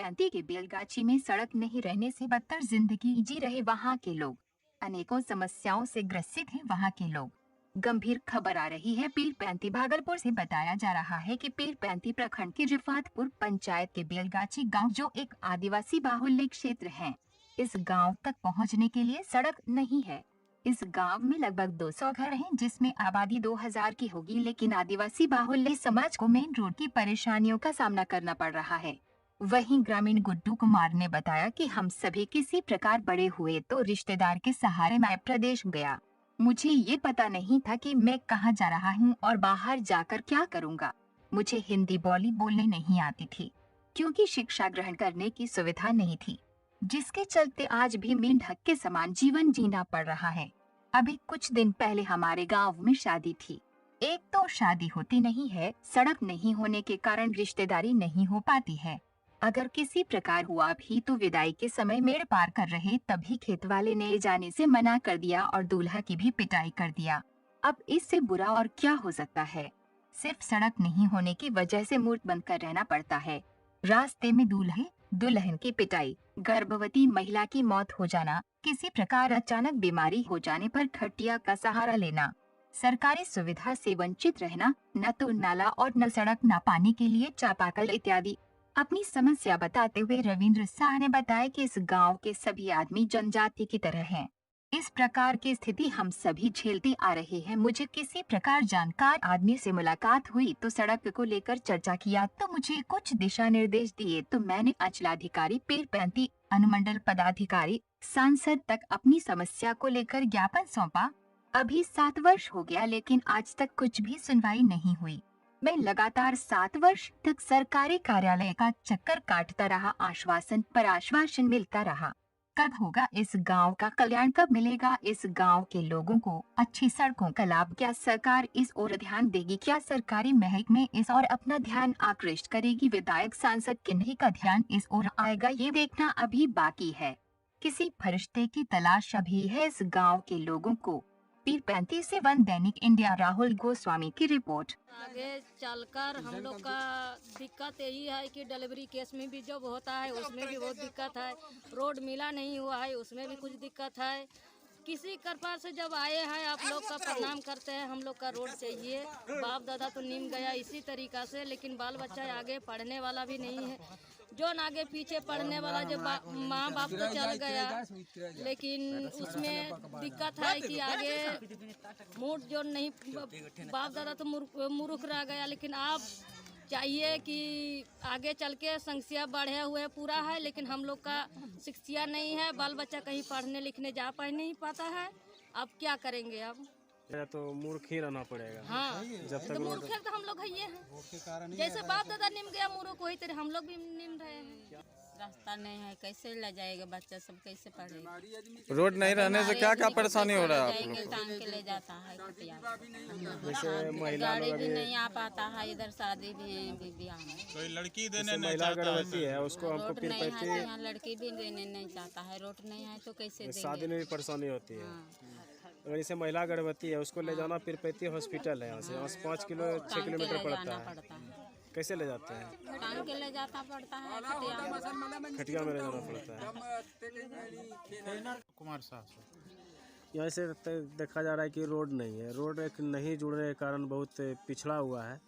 पैंती के बेलगाची में सड़क नहीं रहने से बदतर जिंदगी जी रहे वहां के लोग। अनेकों समस्याओं से ग्रसित हैं वहां के लोग। गंभीर खबर आ रही है पीर पैंती भागलपुर से। बताया जा रहा है कि पीर पैंती प्रखंड के रिफातपुर पंचायत के बेलगाची गांव, जो एक आदिवासी बाहुल्य क्षेत्र है, इस गांव तक पहुंचने के लिए सड़क नहीं है। इस गांव में लगभग 200 घर हैं, जिसमें आबादी 2000 की होगी, लेकिन आदिवासी बाहुल्य समाज को मेन रोड की परेशानियों का सामना करना पड़ रहा है। वहीं ग्रामीण गुड्डू कुमार ने बताया कि हम सभी किसी प्रकार बड़े हुए तो रिश्तेदार के सहारे मैं प्रदेश गया। मुझे ये पता नहीं था कि मैं कहाँ जा रहा हूँ और बाहर जाकर क्या करूँगा। मुझे हिंदी बोलने नहीं आती थी, क्योंकि शिक्षा ग्रहण करने की सुविधा नहीं थी, जिसके चलते आज भी मेंढक के समान जीवन जीना पड़ रहा है। अभी कुछ दिन पहले हमारे गांव में शादी थी। एक तो शादी होती नहीं है, सड़क नहीं होने के कारण रिश्तेदारी नहीं हो पाती है। अगर किसी प्रकार हुआ भी तो विदाई के समय मेड़ पार कर रहे तभी खेत वाले ने जाने से मना कर दिया और दूल्हा की भी पिटाई कर दिया। अब इससे बुरा और क्या हो सकता है। सिर्फ सड़क नहीं होने की वजह से मुंह बंद कर रहना पड़ता है। रास्ते में दूल्हे दुल्हन की पिटाई, गर्भवती महिला की मौत हो जाना, किसी प्रकार अचानक बीमारी हो जाने पर खटिया का सहारा लेना, सरकारी सुविधा से वंचित रहना, न तो नाला और न सड़क, न पानी के लिए चापाकल इत्यादि। अपनी समस्या बताते हुए रविंद्र शाह ने बताया कि इस गांव के सभी आदमी जनजाति की तरह हैं। इस प्रकार की स्थिति हम सभी झेलते आ रहे हैं। मुझे किसी प्रकार जानकार आदमी से मुलाकात हुई तो सड़क को लेकर चर्चा किया तो मुझे कुछ दिशा निर्देश दिए, तो मैंने अंचलाधिकारी, पीर पैंती अनुमंडल पदाधिकारी, सांसद तक अपनी समस्या को लेकर ज्ञापन सौंपा। अभी 7 वर्ष हो गया, लेकिन आज तक कुछ भी सुनवाई नहीं हुई। मैं लगातार 7 वर्ष तक सरकारी कार्यालय का चक्कर काटता रहा, आश्वासन पर आश्वासन मिलता रहा। कब होगा इस गांव का कल्याण, कब मिलेगा इस गांव के लोगों को अच्छी सड़कों का लाभ? क्या सरकार इस ओर ध्यान देगी? क्या सरकारी महकमे इस ओर अपना ध्यान आकृष्ट करेगी? विधायक सांसद किन्हीं का ध्यान इस ओर आएगा, ये देखना अभी बाकी है। किसी फरिश्ते की तलाश अभी है इस गांव के लोगों को। पीर पैंती से वन दैनिक इंडिया, राहुल गोस्वामी की रिपोर्ट। आगे चलकर हम लोग का दिक्कत यही है कि डिलीवरी केस में भी जब होता है उसमें भी बहुत दिक्कत है। रोड मिला नहीं हुआ है, उसमें भी कुछ दिक्कत है। किसी कृपा से जब आए हैं आप लोग का प्रणाम करते हैं। हम लोग का रोड चाहिए। बाप दादा तो निम गया इसी तरीका से, लेकिन बाल बच्चा आगे पढ़ने वाला भी नहीं है। जो आगे पीछे पढ़ने वाला जो माँ बाप तो चल गया, लेकिन उसमें दिक्कत है कि आगे मूड जो नहीं, बाप दादा तो मूर्ख रह गया। लेकिन आप चाहिए कि आगे चल के संख्या बढ़े हुए पूरा है, लेकिन हम लोग का शिक्षा नहीं है। बाल बच्चा कहीं पढ़ने लिखने जा पा नहीं पाता है। अब क्या करेंगे? अब तो मूर्ख ही रहना पड़ेगा। हाँ, जब तक तो मूर्ख है तो हम लोग है हैं। जैसे बाप दादा निम गया मूर्ख, वही तरह हम लोग भी निम रहे हैं। रास्ता नहीं है, कैसे ले जाएगा बच्चा सब, कैसे पढ़ेगा? रोड नहीं रहने से क्या क्या परेशानी हो रहा है आप लोग? टांग के ले जाता है खटिया। जैसे महिला गाड़ी लोग भी अभी नहीं आ पाता है, इधर शादी भी है, ब्याह में कोई लड़की जैसे देने नहीं महिला चाहता गर्भवती है, उसको हमको रोड फिर नहीं है तो पैसे यहाँ लड़की भी देने नहीं चाहता है। रोड नहीं है तो कैसे शादी में देंगे? भी परेशानी होती है। हाँ, अगर जैसे महिला गर्भवती है उसको ले जाना पिरपैती हॉस्पिटल है, यहाँ से 5 किलो 6 टांग के किलोमीटर ले पड़ता जाना है। पड़ता है। कैसे ले जाते हैं? टांग के ले जाता पड़ता है खटिया में। खटिया में ले जाना पड़ता है। कुमार साहब से। यहाँ से देखा जा रहा है कि रोड नहीं है। रोड एक नहीं जुड़ने के कारण बहुत पिछड़ा हुआ है।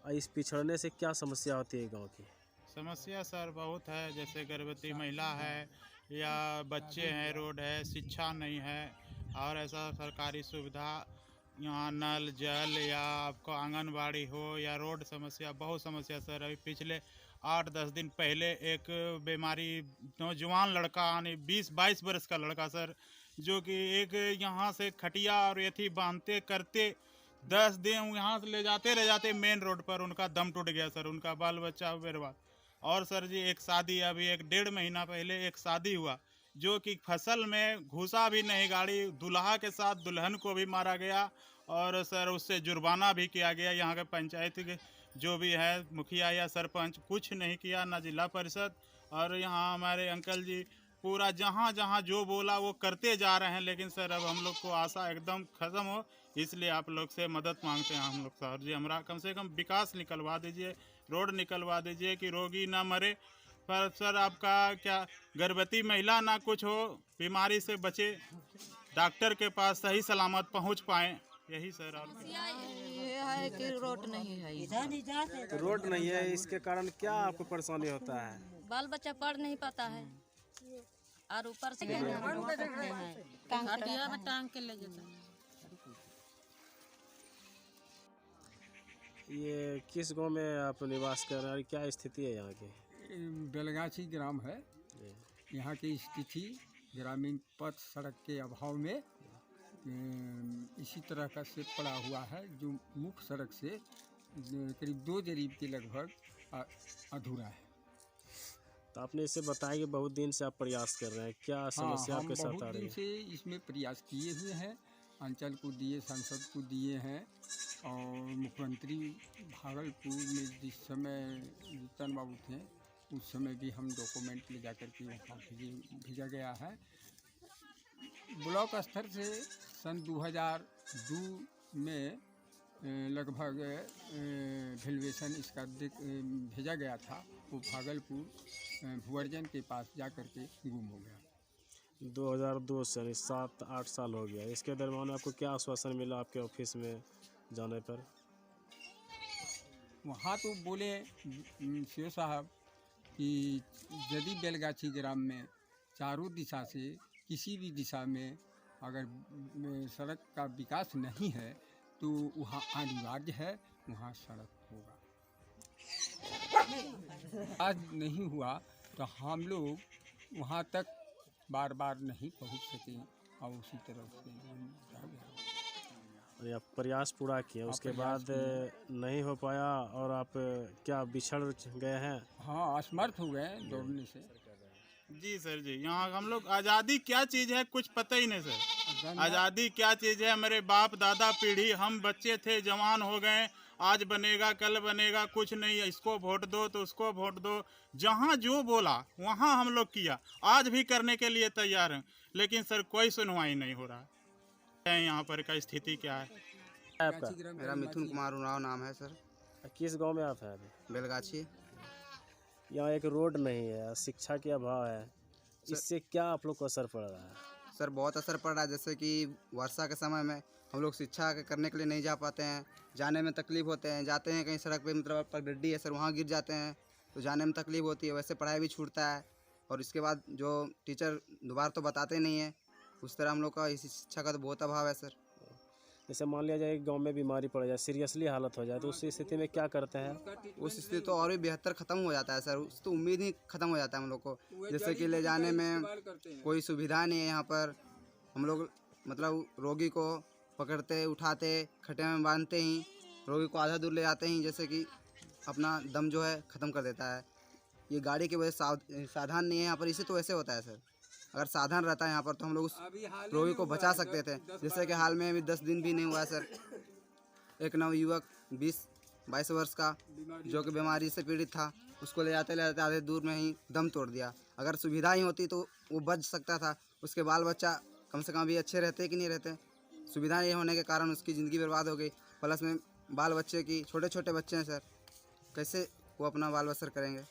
और इस पिछड़ने से क्या समस्या होती है गांव की? समस्या सर बहुत है, जैसे गर्भवती महिला है या बच्चे हैं, रोड है, शिक्षा नहीं है और ऐसा सरकारी सुविधा, यहाँ नल जल या आपको आंगनबाड़ी हो या रोड, समस्या बहुत समस्या सर। अभी पिछले 8-10 दिन पहले एक बीमारी नौजवान लड़का, यानी 20-22 वर्ष का लड़का सर, जो कि एक यहाँ से खटिया और यथी बांधते करते 10 दिन यहाँ से ले जाते मेन रोड पर उनका दम टूट गया सर। उनका बाल बच्चा बर्बाद। और सर जी एक शादी, अभी 1-1.5 महीना पहले एक शादी हुआ, जो कि फसल में घुसा भी नहीं गाड़ी, दूल्हा के साथ दुल्हन को भी मारा गया और सर उससे जुर्माना भी किया गया। यहाँ के पंचायत के जो भी है मुखिया या सरपंच कुछ नहीं किया, ना जिला परिषद। और यहाँ हमारे अंकल जी पूरा जहाँ जहाँ जो बोला वो करते जा रहे हैं, लेकिन सर अब हम लोग को आशा एकदम ख़त्म हो, इसलिए आप लोग से मदद मांगते हैं हम लोग। सर जी हमारा कम से कम विकास निकलवा दीजिए, रोड निकलवा दीजिए कि रोगी ना मरे पर सर आपका क्या गर्भवती महिला ना कुछ हो, बीमारी से बचे, डॉक्टर के पास सही सलामत पहुंच पाए, यही सर। और ये है कि रोड नहीं है, तो रोड नहीं है, इसके कारण क्या आपको परेशानी होता है? बाल बच्चा पढ़ नहीं पाता है और ऊपर से हटिया में टांग के ले जाता है। ये किस गांव में आप निवास कर रहे हैं और क्या स्थिति है यहाँ की? बेलगाछी ग्राम है। जी। यहाँ की स्थिति ग्रामीण पथ सड़क के अभाव में इसी तरह का से पड़ा हुआ है, जो मुख्य सड़क से करीब 2 जरीब के लगभग अधूरा है। तो आपने इसे बताया कि बहुत दिन से आप प्रयास कर रहे हैं, क्या समस्या आपके साथ आ बहुत रही दिन है? से इसमें प्रयास किए हुए हैं, अंचल को दिए, सांसद को दिए हैं, और मुख्यमंत्री भागलपुर में जिस समय जीतन बाबू थे उस समय भी हम डॉक्यूमेंट ले जाकर के वहाँ भेजा गया है। ब्लॉक स्तर से सन 2002 में लगभग वेल्युएशन इसका भेजा गया था। वो भागलपुर भुवर्जन के पास जा कर के गुम हो गया। 2002 से यानी 7-8 साल हो गया। इसके दरमियान आपको क्या आश्वासन मिला आपके ऑफिस में जाने पर? वहाँ तो बोले सीओ साहब कि यदि बेलगाछी ग्राम में चारों दिशा से किसी भी दिशा में अगर सड़क का विकास नहीं है तो वहाँ अनिवार्य है, वहाँ सड़क होगा। आज नहीं हुआ तो हम लोग वहाँ तक बार बार नहीं पहुँच सके और उसी तरह से हम रह गए। या प्रयास पूरा किया, उसके बाद नहीं हो पाया और आप क्या बिछड़ गए हैं? हाँ, असमर्थ हो गए दौड़ने से। जी सर जी, यहाँ हम लोग आज़ादी क्या चीज़ है कुछ पता ही नहीं सर। आज़ादी क्या चीज़ है, मेरे बाप दादा पीढ़ी, हम बच्चे थे, जवान हो गए, आज बनेगा कल बनेगा कुछ नहीं, इसको वोट दो तो उसको वोट दो, जहाँ जो बोला वहाँ हम लोग किया, आज भी करने के लिए तैयार हैं, लेकिन सर कोई सुनवाई नहीं हो रहा है। यहाँ पर का स्थिति क्या है? आपका मेरा मिथुन कुमार उराव नाम है सर। किस गांव में आप हैं अभी? बेलगाछी। यहाँ एक रोड नहीं है, शिक्षा के अभाव है, इससे क्या आप लोग को असर पड़ रहा है? सर बहुत असर पड़ रहा है, जैसे कि वर्षा के समय में हम लोग शिक्षा करने के लिए नहीं जा पाते हैं, जाने में तकलीफ होते हैं, जाते हैं कहीं सड़क पे मतलब पर गड्डी है सर, वहाँ गिर जाते हैं तो जाने में तकलीफ होती है, वैसे पढ़ाई भी छूटता है। और इसके बाद जो टीचर दोबारा तो बताते नहीं हैं, उस तरह हम लोग का इस शिक्षा का तो बहुत अभाव है सर। जैसे मान लिया जाए गांव में बीमारी पड़ जाए, सीरियसली हालत हो जाए, तो उस स्थिति में क्या करते हैं? उस स्थिति तो और भी बेहतर ख़त्म हो जाता है सर, उस तो उम्मीद ही ख़त्म हो जाता है हम लोग को। जैसे कि ले जाने में कोई सुविधा नहीं है यहाँ पर, हम लोग मतलब रोगी को पकड़ते उठाते खटे में बांधते ही रोगी को आधा दूर ले जाते ही जैसे कि अपना दम जो है ख़त्म कर देता है। ये गाड़ी की वजह से साधन नहीं है यहाँ पर, इसे तो ऐसे होता है सर। अगर साधन रहता है यहाँ पर तो हम लोग उस रोगी को बचा सकते थे। जैसे कि हाल में अभी 10 दिन भी नहीं हुआ है सर, एक नवयुवक 20-22 वर्ष का जो कि बीमारी से पीड़ित था, उसको ले जाते आधे दूर में ही दम तोड़ दिया। अगर सुविधा ही होती तो वो बच सकता था, उसके बाल बच्चा कम से कम अभी अच्छे रहते कि नहीं रहते। सुविधा नहीं होने के कारण उसकी ज़िंदगी बर्बाद हो गई, प्लस में बाल बच्चे की छोटे छोटे बच्चे हैं सर, कैसे वो अपना बाल बसर करेंगे।